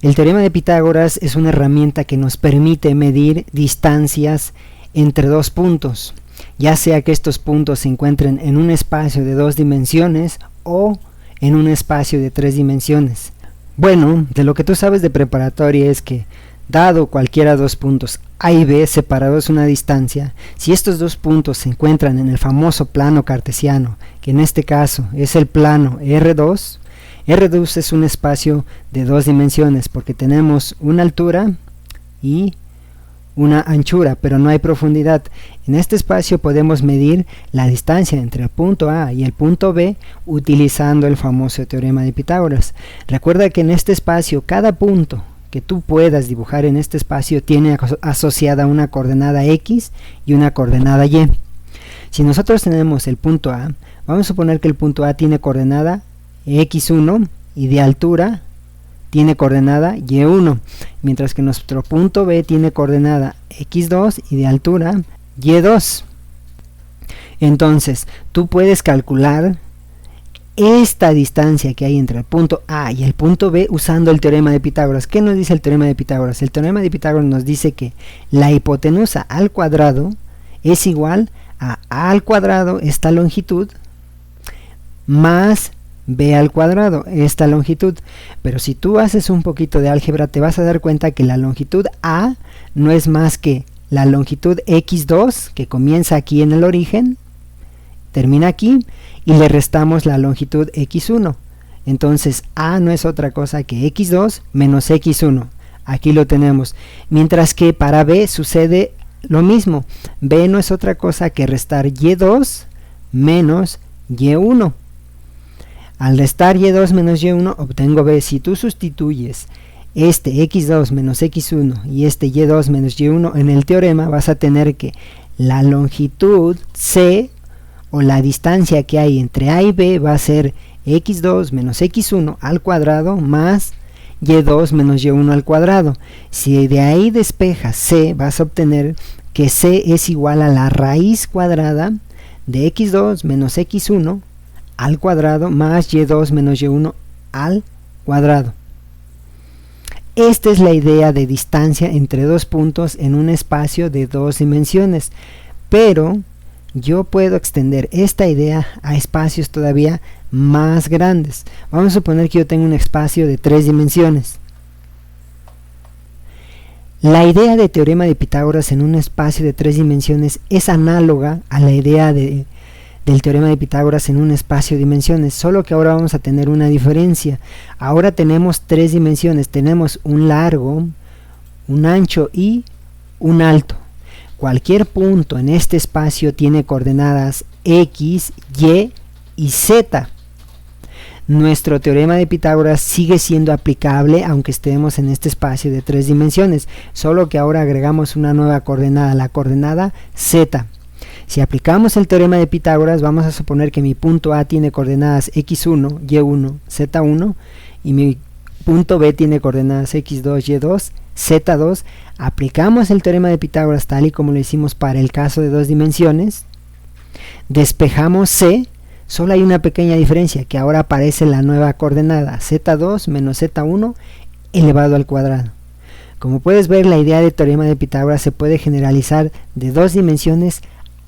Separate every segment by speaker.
Speaker 1: El teorema de Pitágoras es una herramienta que nos permite medir distancias entre dos puntos, ya sea que estos puntos se encuentren en un espacio de 2 dimensiones o en un espacio de 3 dimensiones. Bueno, de lo que tú sabes de preparatoria es que, dado cualquiera de dos puntos A y B separados una distancia, si estos dos puntos se encuentran en el famoso plano cartesiano, que en este caso es el plano R2, R2 es un espacio de 2 dimensiones porque tenemos una altura y una anchura, pero no hay profundidad. En este espacio podemos medir la distancia entre el punto A y el punto B utilizando el famoso teorema de Pitágoras. Recuerda que en este espacio cada punto que tú puedas dibujar en este espacio tiene asociada una coordenada X y una coordenada Y. Si nosotros tenemos el punto A, vamos a suponer que el punto A tiene coordenada X1 y de altura tiene coordenada Y1, mientras que nuestro punto B tiene coordenada X2 y de altura Y2. Entonces, tú puedes calcular esta distancia que hay entre el punto A y el punto B usando el teorema de Pitágoras. ¿Qué nos dice el teorema de Pitágoras? El teorema de Pitágoras nos dice que la hipotenusa al cuadrado es igual a al cuadrado, esta longitud, más b al cuadrado, esta longitud. Pero si tú haces un poquito de álgebra te vas a dar cuenta que la longitud A no es más que la longitud x2 que comienza aquí en el origen, termina aquí, y le restamos la longitud x1. Entonces A no es otra cosa que x2 menos x1. Aquí lo tenemos. Mientras que para B sucede lo mismo. B no es otra cosa que restar y2 menos y1. Al restar y2 menos y1 obtengo B. Si tú sustituyes este x2 menos x1 y este y2 menos y1 en el teorema, vas a tener que la longitud C, o la distancia que hay entre A y B, va a ser x2 menos x1 al cuadrado más y2 menos y1 al cuadrado. Si de ahí despejas C, vas a obtener que C es igual a la raíz cuadrada de x2 menos x1 al cuadrado más y2 menos y1 al cuadrado. Esta es la idea de distancia entre dos puntos en un espacio de 2 dimensiones, pero yo puedo extender esta idea a espacios todavía más grandes. Vamos a suponer que yo tengo un espacio de 3 dimensiones. La idea de teorema de Pitágoras en un espacio de 3 dimensiones es análoga a la idea del teorema de Pitágoras en un espacio de dimensiones, solo que ahora vamos a tener una diferencia. Ahora tenemos 3 dimensiones, tenemos un largo, un ancho y un alto. Cualquier punto en este espacio tiene coordenadas X, Y y Z. Nuestro teorema de Pitágoras sigue siendo aplicable aunque estemos en este espacio de 3 dimensiones, solo que ahora agregamos una nueva coordenada, la coordenada Z. Si aplicamos el teorema de Pitágoras, vamos a suponer que mi punto A tiene coordenadas X1, Y1, Z1 y mi punto B tiene coordenadas X2, Y2, Z2. Aplicamos el teorema de Pitágoras tal y como lo hicimos para el caso de 2 dimensiones, despejamos C. Solo hay una pequeña diferencia, que ahora aparece la nueva coordenada Z2 menos Z1 elevado al cuadrado. Como puedes ver, la idea de teorema de Pitágoras se puede generalizar de 2 dimensiones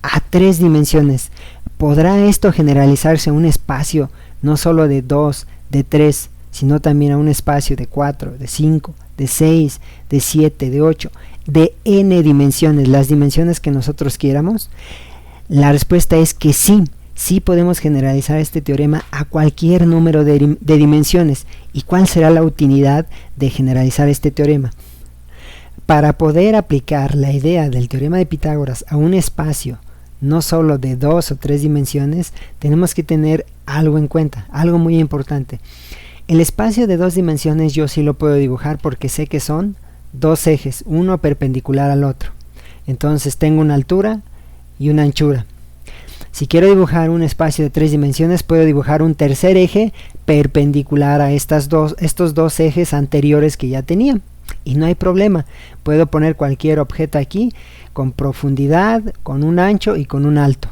Speaker 1: a 3 dimensiones. ¿Podrá esto generalizarse a un espacio no solo de 2, de 3, sino también a un espacio de 4, de 5, de 6, de 7, de 8, de n dimensiones, las dimensiones que nosotros quieramos? La respuesta es que sí. Sí podemos generalizar este teorema a cualquier número de dimensiones. ¿Y cuál será la utilidad de generalizar este teorema? Para poder aplicar la idea del teorema de Pitágoras a un espacio no solo de 2 o 3 dimensiones, tenemos que tener algo en cuenta, algo muy importante. El espacio de 2 dimensiones yo sí lo puedo dibujar porque sé que son 2 ejes, uno perpendicular al otro. Entonces tengo una altura y una anchura. Si quiero dibujar un espacio de 3 dimensiones, puedo dibujar un tercer eje perpendicular a estos dos ejes anteriores que ya tenía. Y no hay problema, puedo poner cualquier objeto aquí con profundidad, con un ancho y con un alto.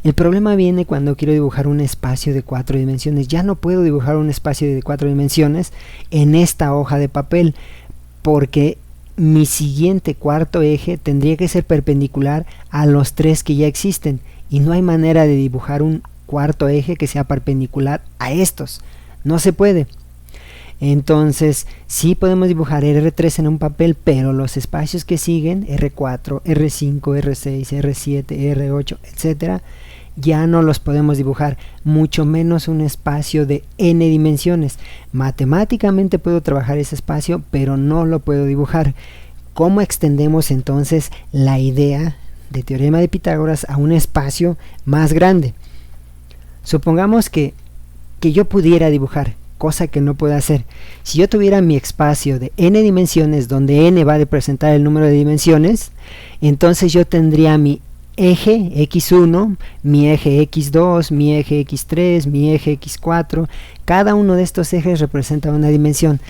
Speaker 1: El problema viene cuando quiero dibujar un espacio de 4 dimensiones. Ya no puedo dibujar un espacio de 4 dimensiones en esta hoja de papel, porque mi siguiente cuarto eje tendría que ser perpendicular a los 3 que ya existen, y no hay manera de dibujar un cuarto eje que sea perpendicular a estos. No se puede. Entonces sí podemos dibujar R3 en un papel, pero los espacios que siguen, R4, R5, R6, R7, R8, etcétera, ya no los podemos dibujar, mucho menos un espacio de n dimensiones. Matemáticamente puedo trabajar ese espacio, pero no lo puedo dibujar. ¿Cómo extendemos entonces la idea de teorema de Pitágoras a un espacio más grande? Supongamos que yo pudiera dibujar, cosa que no puedo hacer. Si yo tuviera mi espacio de n dimensiones, donde n va a representar el número de dimensiones, entonces yo tendría mi eje x1, mi eje x2, mi eje x3, mi eje x4. Cada uno de estos ejes representa una dimensión.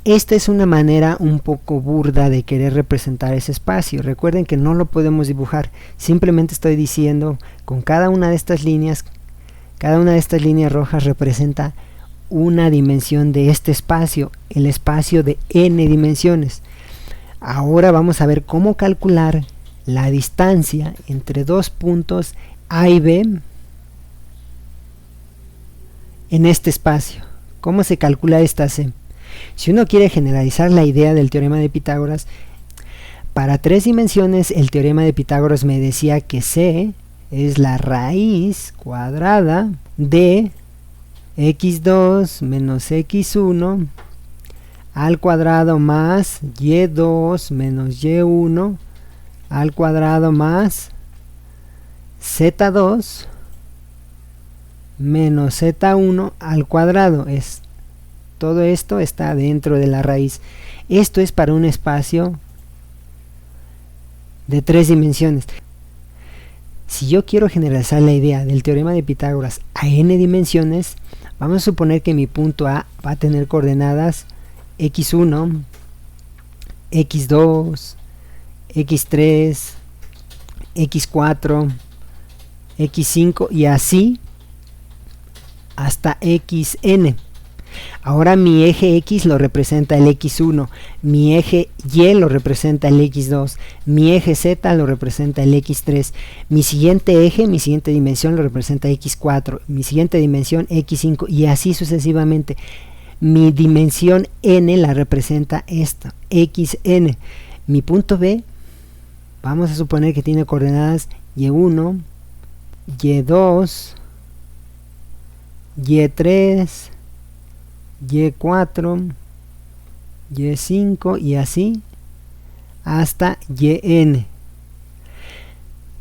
Speaker 1: Esta es una manera un poco burda de querer representar ese espacio. Recuerden que no lo podemos dibujar, simplemente estoy diciendo con cada una de estas líneas rojas representa una dimensión de este espacio, el espacio de n dimensiones. Ahora vamos a ver cómo calcular la distancia entre dos puntos A y B en este espacio. ¿Cómo se calcula esta C? Si uno quiere generalizar la idea del teorema de Pitágoras, para 3 dimensiones el teorema de Pitágoras me decía que C es la raíz cuadrada de x2 menos x1 al cuadrado más y2 menos y1 al cuadrado más z2 menos z1 al cuadrado. Todo esto está dentro de la raíz. Esto es para un espacio de 3 dimensiones. Si yo quiero generalizar la idea del teorema de Pitágoras a n dimensiones, vamos a suponer que mi punto A va a tener coordenadas x1, x2, x3, x4, x5 y así hasta xn. Ahora mi eje X lo representa el X1, mi eje Y lo representa el X2, mi eje Z lo representa el X3, mi siguiente eje, mi siguiente dimensión lo representa X4, mi siguiente dimensión X5 y así sucesivamente. Mi dimensión N la representa esta, XN. Mi punto B, vamos a suponer que tiene coordenadas Y1, Y2, Y3, Y4, Y5 y así hasta Yn.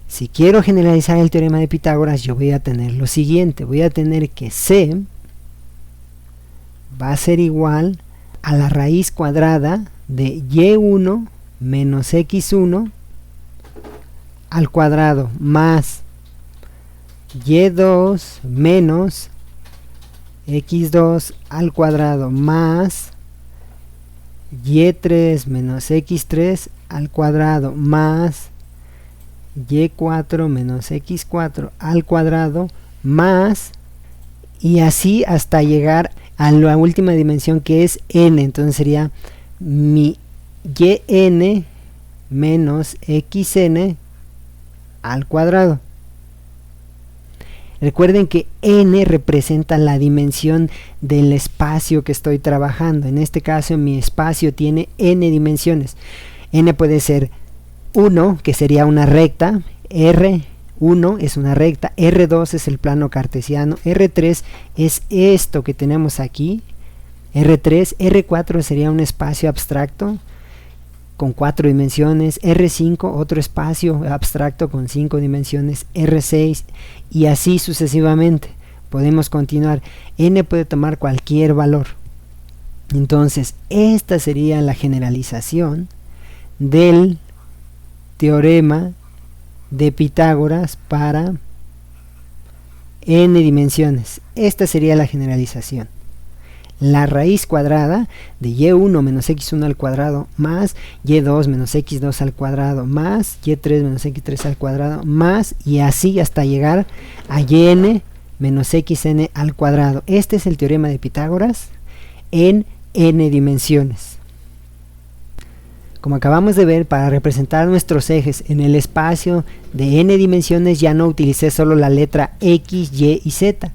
Speaker 1: Si quiero generalizar el teorema de Pitágoras, yo voy a tener lo siguiente, voy a tener que C va a ser igual a la raíz cuadrada de Y1 menos X1 al cuadrado más Y2 menos x2 al cuadrado más y3 menos x3 al cuadrado más y4 menos x4 al cuadrado más, y así hasta llegar a la última dimensión que es n. Entonces sería mi yn menos xn al cuadrado. Recuerden que n representa la dimensión del espacio que estoy trabajando. En este caso mi espacio tiene n dimensiones. N puede ser 1, que sería una recta, R1 es una recta, R2 es el plano cartesiano, R3 es esto que tenemos aquí, R3, R4 sería un espacio abstracto con 4 dimensiones, R5 otro espacio abstracto con 5 dimensiones, R6 y así sucesivamente. Podemos continuar. N puede tomar cualquier valor. Entonces esta sería la generalización del teorema de Pitágoras para n dimensiones. Esta sería la generalización. la raíz cuadrada de y1 menos x1 al cuadrado más y2 menos x2 al cuadrado más y3 menos x3 al cuadrado más, y así hasta llegar a yn menos xn al cuadrado. Este es el teorema de Pitágoras en n dimensiones. Como acabamos de ver, para representar nuestros ejes en el espacio de n dimensiones ya no utilicé solo la letra x, y y z.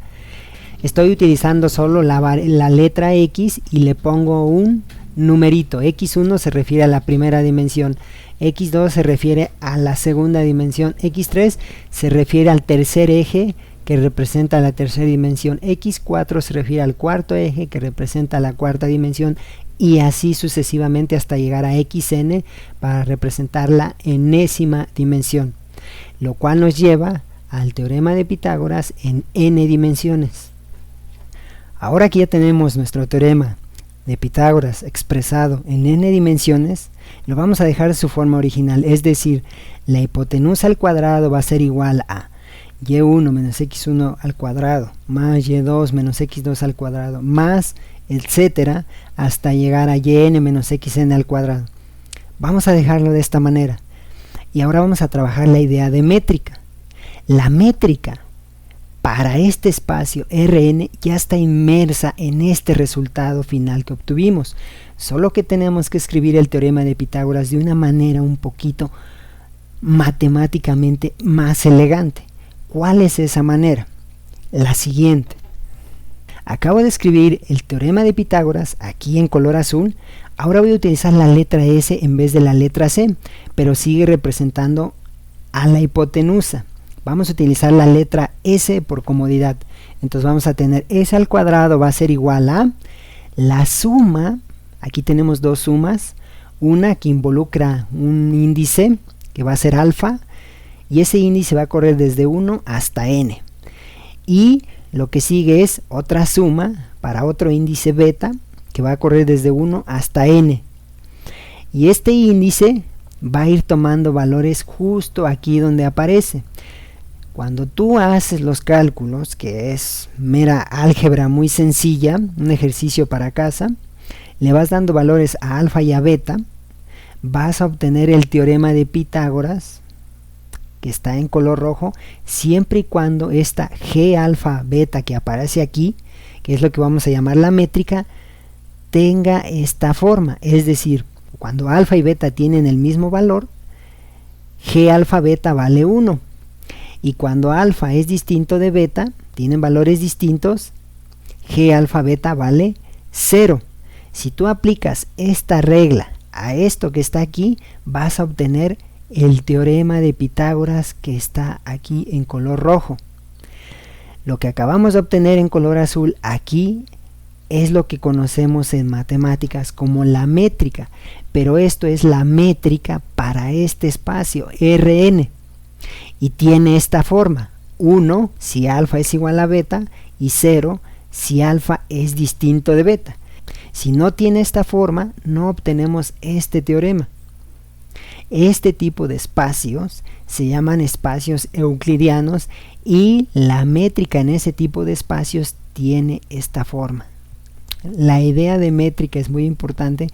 Speaker 1: Estoy utilizando solo la letra x y le pongo un numerito. x1 se refiere a la primera dimensión, x2 se refiere a la segunda dimensión, x3 se refiere al tercer eje que representa la tercera dimensión, x4 se refiere al cuarto eje que representa la cuarta dimensión, y así sucesivamente hasta llegar a xn para representar la enésima dimensión, lo cual nos lleva al teorema de Pitágoras en n dimensiones. Ahora que ya tenemos nuestro teorema de Pitágoras expresado en n dimensiones, lo vamos a dejar de su forma original, es decir, la hipotenusa al cuadrado va a ser igual a y1 menos x1 al cuadrado más y2 menos x2 al cuadrado más etcétera hasta llegar a yn menos xn al cuadrado. Vamos a dejarlo de esta manera, y ahora vamos a trabajar la idea de métrica. La métrica para este espacio Rn ya está inmersa en este resultado final que obtuvimos, solo que tenemos que escribir el teorema de Pitágoras de una manera un poquito matemáticamente más elegante. ¿Cuál es esa manera? La siguiente. Acabo de escribir el teorema de Pitágoras aquí en color azul. Ahora voy a utilizar la letra S en vez de la letra C, pero sigue representando a la hipotenusa. Vamos a utilizar la letra S por comodidad. Entonces vamos a tener S al cuadrado va a ser igual a la suma. Aquí tenemos dos sumas, una que involucra un índice que va a ser alfa, y ese índice va a correr desde 1 hasta n, y lo que sigue es otra suma para otro índice beta que va a correr desde 1 hasta n, y este índice va a ir tomando valores justo aquí donde aparece. Cuando tú haces los cálculos, que es mera álgebra muy sencilla, un ejercicio para casa, le vas dando valores a alfa y a beta, vas a obtener el teorema de Pitágoras, que está en color rojo, siempre y cuando esta g alfa beta que aparece aquí, que es lo que vamos a llamar la métrica, tenga esta forma. Es decir, cuando alfa y beta tienen el mismo valor, g alfa beta vale 1, y cuando alfa es distinto de beta, tienen valores distintos, g alfa beta vale 0. Si tú aplicas esta regla a esto que está aquí, vas a obtener el teorema de Pitágoras que está aquí en color rojo. Lo que acabamos de obtener en color azul aquí es lo que conocemos en matemáticas como la métrica, pero esto es la métrica para este espacio Rn, y tiene esta forma: 1 si alfa es igual a beta y 0 si alfa es distinto de beta. Si no tiene esta forma, no obtenemos este teorema. Este tipo de espacios se llaman espacios euclidianos, y la métrica en ese tipo de espacios tiene esta forma. La idea de métrica es muy importante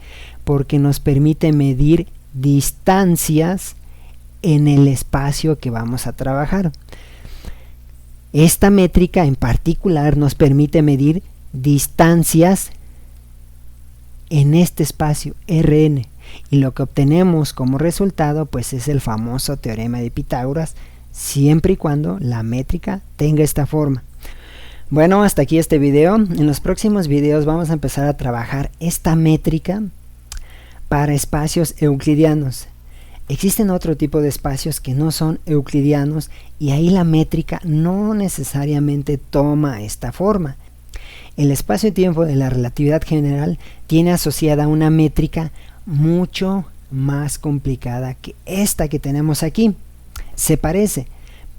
Speaker 1: porque nos permite medir distancias en el espacio que vamos a trabajar. Esta métrica en particular nos permite medir distancias en este espacio Rn, y lo que obtenemos como resultado pues es el famoso teorema de Pitágoras, siempre y cuando la métrica tenga esta forma. Bueno, hasta aquí este video. En los próximos videos vamos a empezar a trabajar esta métrica para espacios euclidianos. Existen otro tipo de espacios que no son euclidianos, y ahí la métrica no necesariamente toma esta forma. El espacio-tiempo de la relatividad general tiene asociada una métrica mucho más complicada que esta que tenemos aquí. Se parece,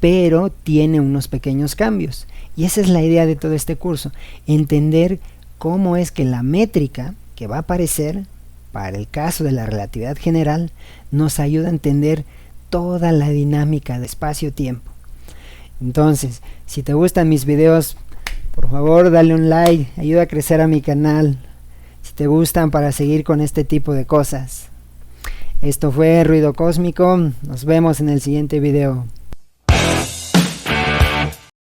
Speaker 1: pero tiene unos pequeños cambios, y esa es la idea de todo este curso: entender cómo es que la métrica que va a aparecer para el caso de la relatividad general nos ayuda a entender toda la dinámica de espacio-tiempo. Entonces, si te gustan mis videos, Por favor, dale un like, ayuda a crecer a mi canal si te gustan, para seguir con este tipo de cosas. Esto fue Ruido Cósmico, nos vemos en el siguiente video.